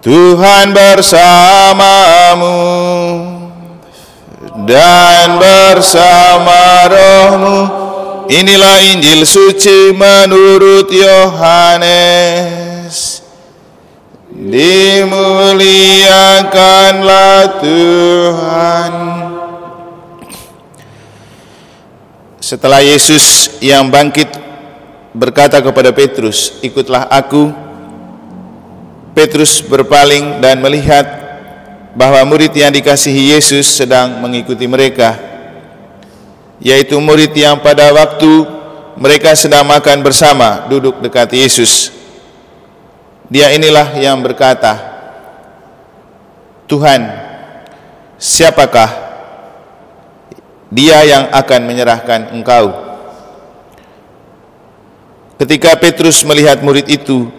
Tuhan bersamamu dan bersama rohmu. Inilah Injil suci menurut Yohanes. Dimuliakanlah Tuhan. Setelah Yesus yang bangkit berkata kepada Petrus, "Ikutlah aku." Petrus berpaling dan melihat bahwa murid yang dikasihi Yesus sedang mengikuti mereka, yaitu murid yang pada waktu mereka sedang makan bersama duduk dekat Yesus. Dia inilah yang berkata, "Tuhan, siapakah dia yang akan menyerahkan Engkau?" Ketika Petrus melihat murid itu,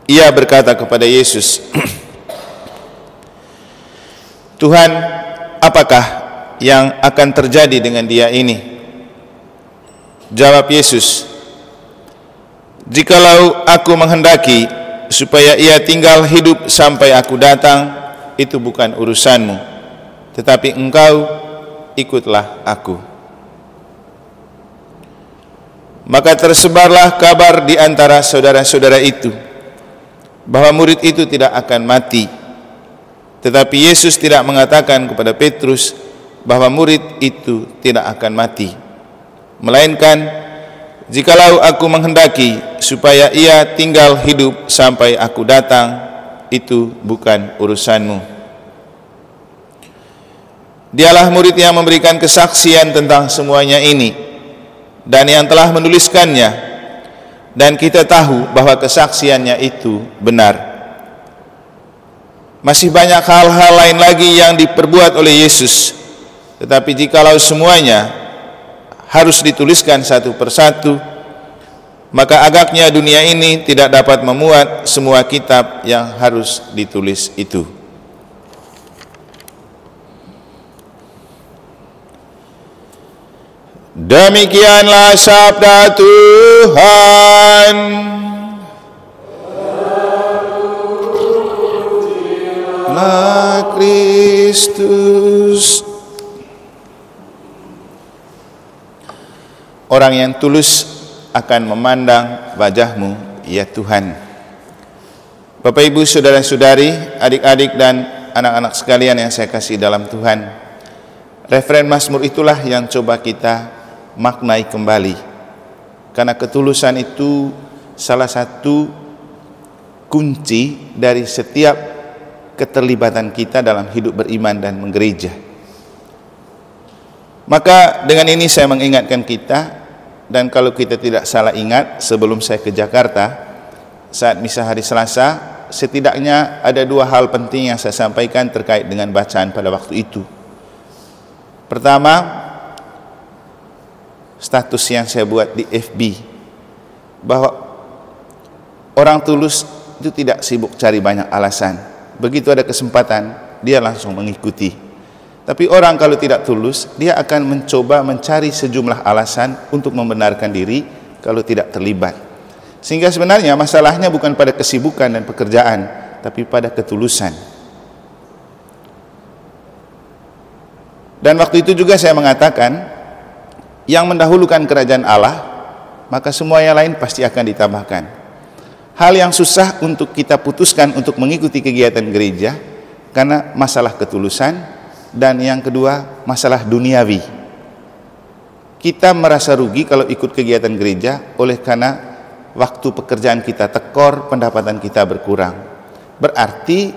ia berkata kepada Yesus, "Tuhan, apakah yang akan terjadi dengan dia ini?" Jawab Yesus, "Jikalau aku menghendaki supaya ia tinggal hidup sampai aku datang, itu bukan urusanmu. Tetapi engkau ikutlah aku." Maka tersebarlah kabar di antara saudara-saudara itu bahwa murid itu tidak akan mati. Tetapi Yesus tidak mengatakan kepada Petrus bahwa murid itu tidak akan mati, melainkan, "Jikalau aku menghendaki supaya ia tinggal hidup sampai aku datang, itu bukan urusanmu." Dialah murid yang memberikan kesaksian tentang semuanya ini dan yang telah menuliskannya, dan kita tahu bahwa kesaksiannya itu benar. Masih banyak hal-hal lain lagi yang diperbuat oleh Yesus, tetapi jikalau semuanya harus dituliskan satu persatu, maka agaknya dunia ini tidak dapat memuat semua kitab yang harus ditulis itu. Demikianlah sabda Tuhan. Kristus. Orang yang tulus akan memandang wajah-Mu, ya Tuhan. Bapak, Ibu, saudara-saudari, adik-adik dan anak-anak sekalian yang saya kasih dalam Tuhan, referen Mazmur itulah yang coba kita maknai kembali, karena ketulusan itu salah satu kunci dari setiap keterlibatan kita dalam hidup beriman dan menggereja. Maka dengan ini saya mengingatkan kita, dan kalau kita tidak salah ingat, sebelum saya ke Jakarta saat misa hari Selasa, setidaknya ada dua hal penting yang saya sampaikan terkait dengan bacaan pada waktu itu. Pertama, status yang saya buat di FB, bahwa orang tulus itu tidak sibuk cari banyak alasan. Begitu ada kesempatan, dia langsung mengikuti. Tapi orang kalau tidak tulus, dia akan mencoba mencari sejumlah alasan untuk membenarkan diri kalau tidak terlibat. Sehingga sebenarnya masalahnya bukan pada kesibukan dan pekerjaan, tapi pada ketulusan. Dan waktu itu juga saya mengatakan, yang mendahulukan kerajaan Allah, maka semua yang lain pasti akan ditambahkan. Hal yang susah untuk kita putuskan untuk mengikuti kegiatan gereja karena masalah ketulusan, dan yang kedua masalah duniawi. Kita merasa rugi kalau ikut kegiatan gereja oleh karena waktu pekerjaan kita tekor, pendapatan kita berkurang. Berarti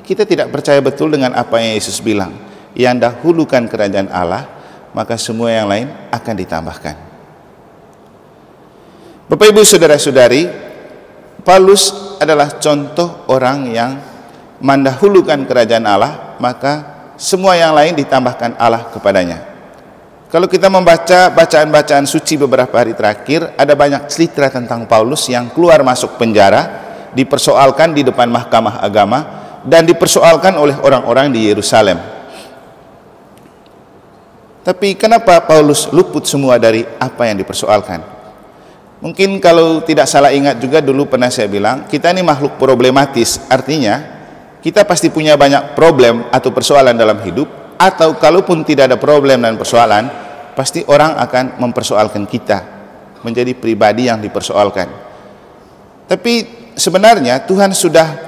kita tidak percaya betul dengan apa yang Yesus bilang, yang dahulukan kerajaan Allah, maka semua yang lain akan ditambahkan. Bapak, Ibu, saudara-saudari, Paulus adalah contoh orang yang mendahulukan kerajaan Allah, maka semua yang lain ditambahkan Allah kepadanya. Kalau kita membaca bacaan-bacaan suci beberapa hari terakhir, ada banyak cerita tentang Paulus yang keluar masuk penjara, dipersoalkan di depan mahkamah agama, dan dipersoalkan oleh orang-orang di Yerusalem. Tapi kenapa Paulus luput semua dari apa yang dipersoalkan? Mungkin kalau tidak salah ingat juga dulu pernah saya bilang, kita ini makhluk problematis. Artinya, kita pasti punya banyak problem atau persoalan dalam hidup, atau kalaupun tidak ada problem dan persoalan, pasti orang akan mempersoalkan kita, menjadi pribadi yang dipersoalkan. Tapi sebenarnya Tuhan sudah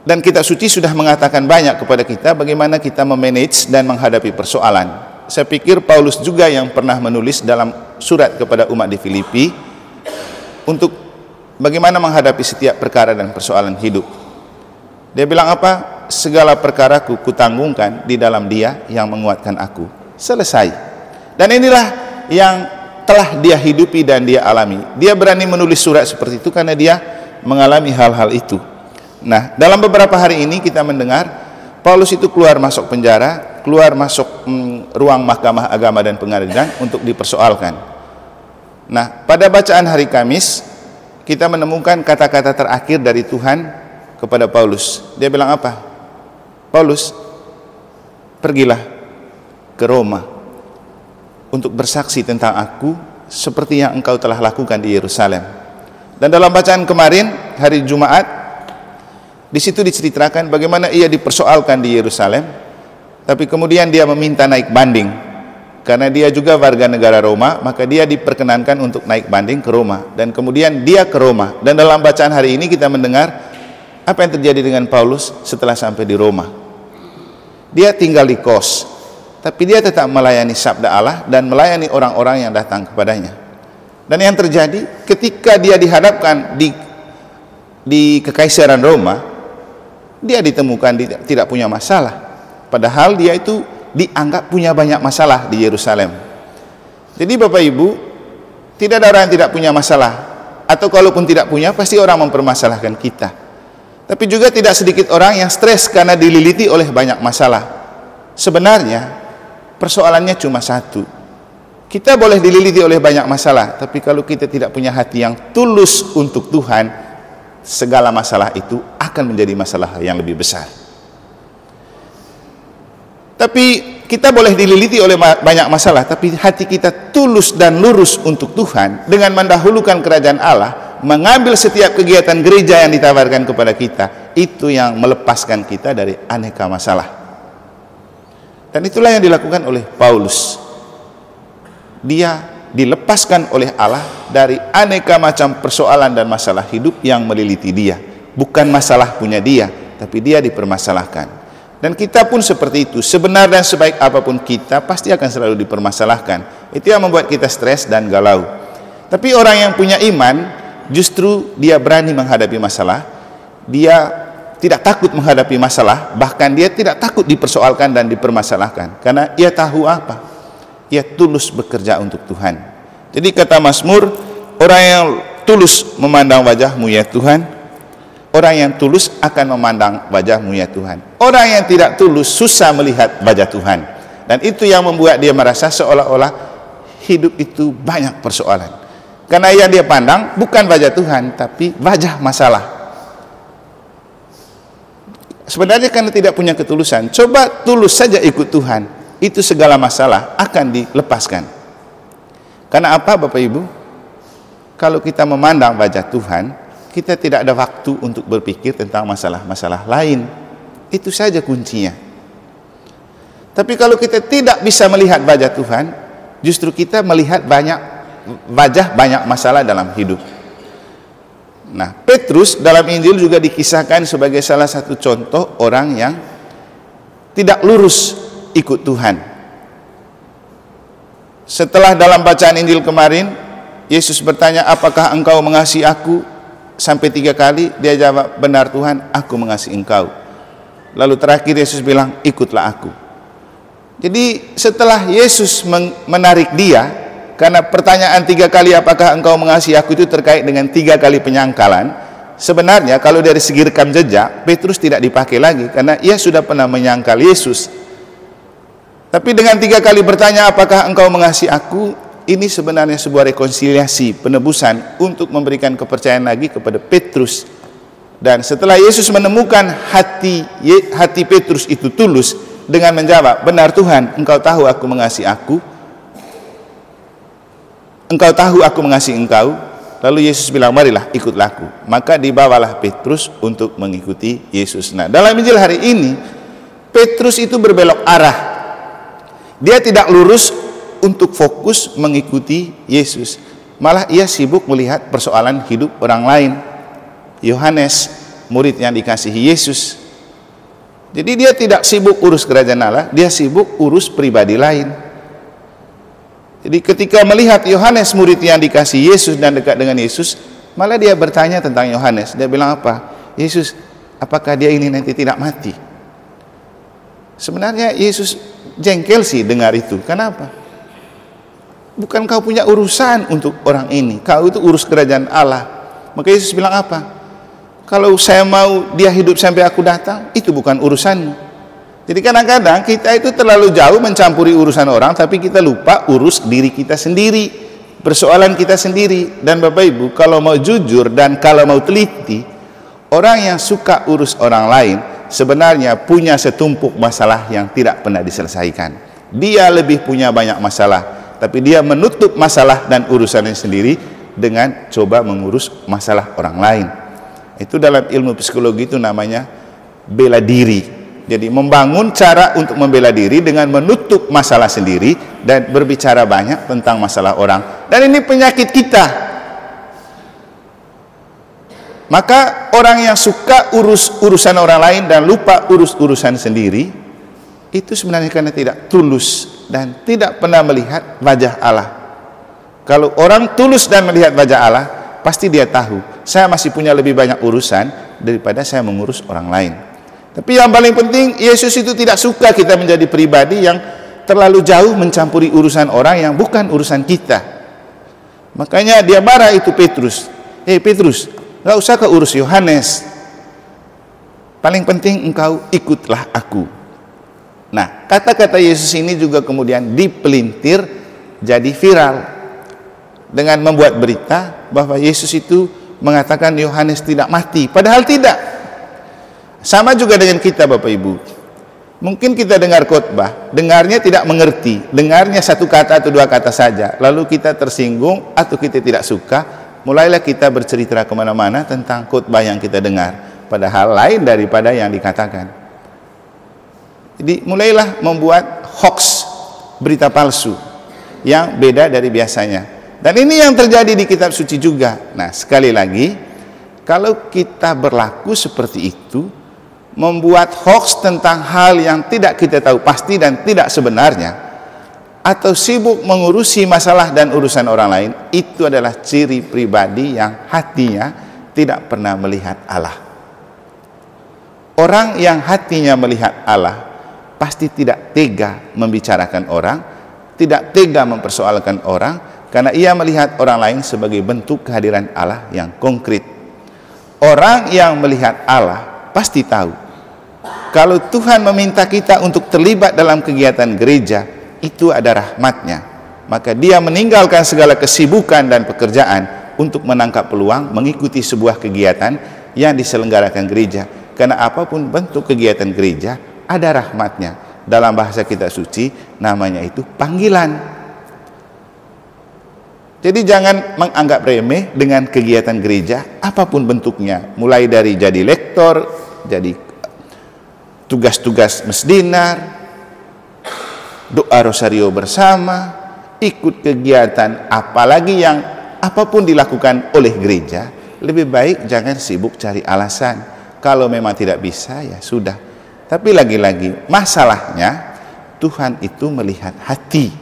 dan kitab suci sudah mengatakan banyak kepada kita bagaimana kita memanage dan menghadapi persoalan. Saya pikir Paulus juga yang pernah menulis dalam surat kepada umat di Filipi untuk bagaimana menghadapi setiap perkara dan persoalan hidup. Dia bilang apa? Segala perkara kutanggungkan di dalam Dia yang menguatkan aku. Selesai. Dan inilah yang telah dia hidupi dan dia alami. Dia berani menulis surat seperti itu karena dia mengalami hal-hal itu. Nah, dalam beberapa hari ini kita mendengar Paulus itu keluar masuk penjara, keluar masuk ruang mahkamah agama dan pengadilan untuk dipersoalkan. Nah, pada bacaan hari Kamis kita menemukan kata-kata terakhir dari Tuhan kepada Paulus. Dia bilang apa? Paulus, pergilah ke Roma untuk bersaksi tentang aku seperti yang engkau telah lakukan di Yerusalem. Dan dalam bacaan kemarin hari Jumat, di situ diceritakan bagaimana ia dipersoalkan di Yerusalem, tapi kemudian dia meminta naik banding. Karena dia juga warga negara Roma, maka dia diperkenankan untuk naik banding ke Roma. Dan kemudian dia ke Roma. Dan dalam bacaan hari ini kita mendengar apa yang terjadi dengan Paulus setelah sampai di Roma. Dia tinggal di kos, tapi dia tetap melayani sabda Allah dan melayani orang-orang yang datang kepadanya. Dan yang terjadi ketika dia dihadapkan di kekaisaran Roma, dia ditemukan tidak punya masalah. Padahal dia itu dianggap punya banyak masalah di Yerusalem. Jadi Bapak Ibu, tidak ada orang yang tidak punya masalah. Atau kalaupun tidak punya, pasti orang mempermasalahkan kita. Tapi juga tidak sedikit orang yang stres karena dililiti oleh banyak masalah. Sebenarnya persoalannya cuma satu. Kita boleh dililiti oleh banyak masalah, tapi kalau kita tidak punya hati yang tulus untuk Tuhan, segala masalah itu akan menjadi masalah yang lebih besar. Tapi kita boleh dililiti oleh banyak masalah, tapi hati kita tulus dan lurus untuk Tuhan dengan mendahulukan kerajaan Allah, mengambil setiap kegiatan gereja yang ditawarkan kepada kita, itu yang melepaskan kita dari aneka masalah. Dan itulah yang dilakukan oleh Paulus. Dia dilepaskan oleh Allah dari aneka macam persoalan dan masalah hidup yang meliliti dia. Bukan masalah punya dia, tapi dia dipermasalahkan. Dan kita pun seperti itu. Sebenar dan sebaik apapun kita, pasti akan selalu dipermasalahkan. Itu yang membuat kita stres dan galau. Tapi orang yang punya iman, justru dia berani menghadapi masalah. Dia tidak takut menghadapi masalah, bahkan dia tidak takut dipersoalkan dan dipermasalahkan. Karena ia tahu apa? Ia tulus bekerja untuk Tuhan. Jadi kata Mazmur, orang yang tulus memandang wajah-Mu ya Tuhan, orang yang tulus akan memandang wajah-Mu ya Tuhan. Orang yang tidak tulus susah melihat wajah Tuhan. Dan itu yang membuat dia merasa seolah-olah hidup itu banyak persoalan. Karena yang dia pandang bukan wajah Tuhan, tapi wajah masalah. Sebenarnya karena tidak punya ketulusan, coba tulus saja ikut Tuhan, itu segala masalah akan dilepaskan. Karena apa Bapak Ibu? Kalau kita memandang wajah Tuhan, kita tidak ada waktu untuk berpikir tentang masalah-masalah lain. Itu saja kuncinya. Tapi kalau kita tidak bisa melihat wajah Tuhan, justru kita melihat banyak masalah dalam hidup. Nah, Petrus dalam Injil juga dikisahkan sebagai salah satu contoh orang yang tidak lurus ikut Tuhan. Setelah dalam bacaan Injil kemarin, Yesus bertanya, apakah engkau mengasihi aku? Sampai 3 kali dia jawab, benar Tuhan, aku mengasihi engkau. Lalu terakhir Yesus bilang, ikutlah aku. Jadi setelah Yesus menarik dia, karena pertanyaan 3 kali apakah engkau mengasihi aku itu terkait dengan 3 kali penyangkalan. Sebenarnya kalau dari segi rekam jejak, Petrus tidak dipakai lagi karena ia sudah pernah menyangkal Yesus. Tapi dengan 3 kali bertanya apakah engkau mengasihi aku, ini sebenarnya sebuah rekonsiliasi, penebusan untuk memberikan kepercayaan lagi kepada Petrus. Dan setelah Yesus menemukan hati Petrus itu tulus dengan menjawab, benar Tuhan, engkau tahu aku mengasihi aku. engkau tahu aku mengasihi engkau. Lalu Yesus bilang, marilah ikutlah aku. Maka dibawalah Petrus untuk mengikuti Yesus. Nah, dalam Injil hari ini, Petrus itu berbelok arah. Dia tidak lurus untuk fokus mengikuti Yesus. Malah ia sibuk melihat persoalan hidup orang lain. Yohanes, murid yang dikasihi Yesus. Jadi dia tidak sibuk urus kerajaan Allah, dia sibuk urus pribadi lain. Jadi ketika melihat Yohanes, murid yang dikasihi Yesus dan dekat dengan Yesus, malah dia bertanya tentang Yohanes. Dia bilang apa? Yesus, apakah dia ini nanti tidak mati? Sebenarnya Yesus jengkel sih dengar itu. Kenapa? Bukan kau punya urusan untuk orang ini. Kau itu urus kerajaan Allah. Maka Yesus bilang apa? Kalau saya mau dia hidup sampai aku datang, itu bukan urusanmu. Jadi kadang-kadang kita itu terlalu jauh mencampuri urusan orang, tapi kita lupa urus diri kita sendiri, persoalan kita sendiri. Dan Bapak Ibu, kalau mau jujur dan kalau mau teliti, orang yang suka urus orang lain sebenarnya punya setumpuk masalah yang tidak pernah diselesaikan. Dia lebih punya banyak masalah, tapi dia menutup masalah dan urusannya sendiri dengan coba mengurus masalah orang lain. Itu dalam ilmu psikologi itu namanya bela diri. Jadi membangun cara untuk membela diri dengan menutup masalah sendiri dan berbicara banyak tentang masalah orang. Dan ini penyakit kita. Maka orang yang suka urus urusan orang lain dan lupa urus urusan sendiri, itu sebenarnya karena tidak tulus dan tidak pernah melihat wajah Allah. Kalau orang tulus dan melihat wajah Allah, pasti dia tahu, saya masih punya lebih banyak urusan daripada saya mengurus orang lain. Tapi yang paling penting, Yesus itu tidak suka kita menjadi pribadi yang terlalu jauh mencampuri urusan orang yang bukan urusan kita. Makanya dia marah itu Petrus. Petrus, gak usah kau urus Yohanes. Paling penting engkau ikutlah aku. Nah, kata-kata Yesus ini juga kemudian dipelintir jadi viral. Dengan membuat berita bahwa Yesus itu mengatakan Yohanes tidak mati. Padahal tidak. Sama juga dengan kita Bapak Ibu. Mungkin kita dengar khotbah, dengarnya tidak mengerti, dengarnya satu kata atau dua kata saja, lalu kita tersinggung atau kita tidak suka, mulailah kita bercerita kemana-mana tentang khotbah yang kita dengar, padahal lain daripada yang dikatakan. Jadi mulailah membuat hoax, berita palsu yang beda dari biasanya. Dan ini yang terjadi di kitab suci juga. Nah, sekali lagi, kalau kita berlaku seperti itu, membuat hoax tentang hal yang tidak kita tahu pasti dan tidak sebenarnya, atau sibuk mengurusi masalah dan urusan orang lain, itu adalah ciri pribadi yang hatinya tidak pernah melihat Allah. Orang yang hatinya melihat Allah pasti tidak tega membicarakan orang, tidak tega mempersoalkan orang, karena ia melihat orang lain sebagai bentuk kehadiran Allah yang konkret. Orang yang melihat Allah pasti tahu kalau Tuhan meminta kita untuk terlibat dalam kegiatan gereja, itu ada rahmatnya. Maka dia meninggalkan segala kesibukan dan pekerjaan untuk menangkap peluang mengikuti sebuah kegiatan yang diselenggarakan gereja. Karena apapun bentuk kegiatan gereja, ada rahmatnya. Dalam bahasa kitab suci, namanya itu panggilan. Jadi jangan menganggap remeh dengan kegiatan gereja, apapun bentuknya. Mulai dari jadi lektor, jadi tugas-tugas mesdinar, doa rosario bersama, ikut kegiatan apalagi yang apapun dilakukan oleh gereja, lebih baik jangan sibuk cari alasan. Kalau memang tidak bisa, ya sudah. Tapi lagi-lagi masalahnya Tuhan itu melihat hati.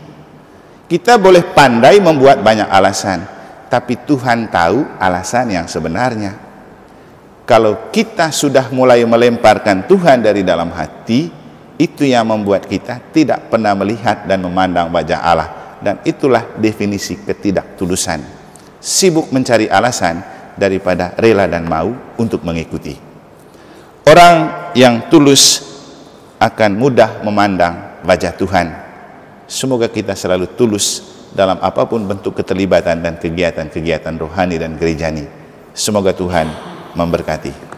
Kita boleh pandai membuat banyak alasan, tapi Tuhan tahu alasan yang sebenarnya. Kalau kita sudah mulai melemparkan Tuhan dari dalam hati, itu yang membuat kita tidak pernah melihat dan memandang wajah Allah. Dan itulah definisi ketidaktulusan. Sibuk mencari alasan daripada rela dan mau untuk mengikuti. Orang yang tulus akan mudah memandang wajah Tuhan. Semoga kita selalu tulus dalam apapun bentuk keterlibatan dan kegiatan-kegiatan rohani dan gerejani. Semoga Tuhan memberkati.